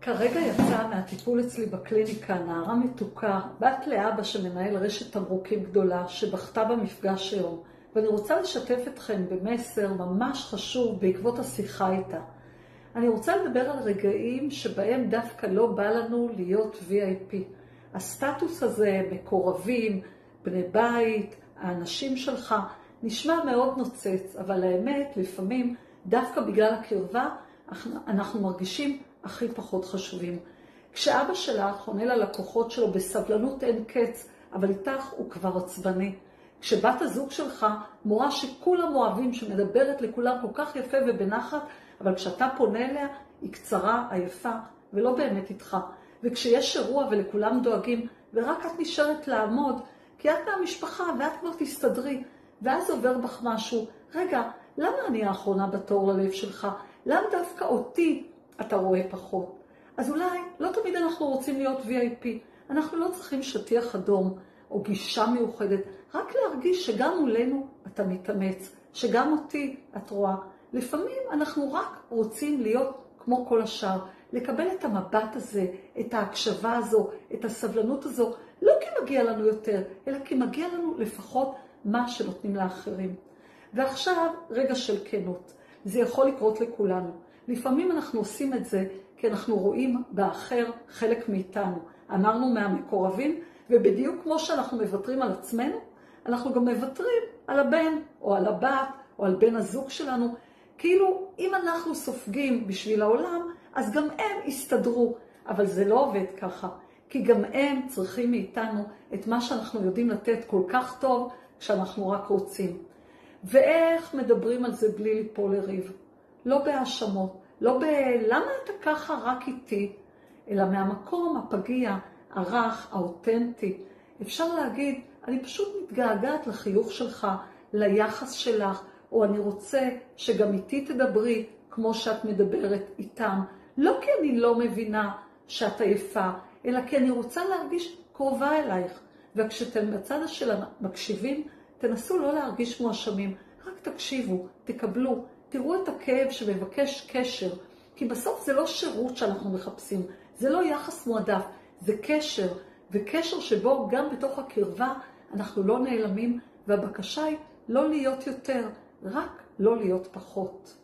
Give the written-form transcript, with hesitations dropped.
כרגע יצאה מהטיפול אצלי בקליניקה נערה מתוקה, בת לאבא שמנהל רשת תמרוקים גדולה, שבכתה במפגש היום. ואני רוצה לשתף אתכם במסר ממש חשוב בעקבות השיחה איתה. אני רוצה לדבר על רגעים שבהם דווקא לא בא לנו להיות VIP. הסטטוס הזה, מקורבים, בני בית, האנשים שלך, נשמע מאוד נוצץ, אבל האמת, לפעמים, דווקא בגלל הקרבה, אנחנו מרגישים הכי פחות חשובים. כשאבא שלך עונה ללקוחות שלו בסבלנות אין קץ, אבל איתך הוא כבר עצבני. כשבת הזוג שלך מורה שכולם אוהבים, שמדברת לכולם כל כך יפה ובנחת, אבל כשאתה פונה אליה, היא קצרה, עייפה, ולא באמת איתך. וכשיש אירוע ולכולם דואגים, ורק את נשארת לעמוד, כי את מהמשפחה ואת כבר תסתדרי, ואז עובר בך משהו. רגע, למה אני האחרונה בתור ללב שלך? למה דווקא אותי אתה רואה פחות? אז אולי לא תמיד אנחנו רוצים להיות VIP. אנחנו לא צריכים שטיח אדום או גישה מיוחדת, רק להרגיש שגם מולנו אתה מתאמץ, שגם אותי את רואה. לפעמים אנחנו רק רוצים להיות כמו כל השאר, לקבל את המבט הזה, את ההקשבה הזו, את הסבלנות הזו, לא כי מגיע לנו יותר, אלא כי מגיע לנו לפחות מה שנותנים לאחרים. ועכשיו רגע של כנות. זה יכול לקרות לכולנו. לפעמים אנחנו עושים את זה כי אנחנו רואים באחר חלק מאיתנו. אמרנו מהמקורבים, ובדיוק כמו שאנחנו מוותרים על עצמנו, אנחנו גם מוותרים על הבן או על הבת או על בן הזוג שלנו. כאילו אם אנחנו סופגים בשביל העולם, אז גם הם יסתדרו. אבל זה לא עובד ככה, כי גם הם צריכים מאיתנו את מה שאנחנו יודעים לתת כל כך טוב כשאנחנו רק רוצים. ואיך מדברים על זה בלי ליפול לריב? לא בהאשמות, לא למה אתה ככה רק איתי, אלא מהמקום הפגיע, הרך, האותנטי. אפשר להגיד, אני פשוט מתגעגעת לחיוך שלך, ליחס שלך, או אני רוצה שגם איתי תדברי כמו שאת מדברת איתם. לא כי אני לא מבינה שאת עייפה, אלא כי אני רוצה להרגיש קרובה אלייך. וכשאתם בצד של המקשיבים, תנסו לא להרגיש מואשמים, רק תקשיבו, תקבלו, תראו את הכאב שמבקש קשר, כי בסוף זה לא שירות שאנחנו מחפשים, זה לא יחס מועדף, זה קשר, וקשר שבו גם בתוך הקרבה אנחנו לא נעלמים, והבקשה היא לא להיות יותר, רק לא להיות פחות.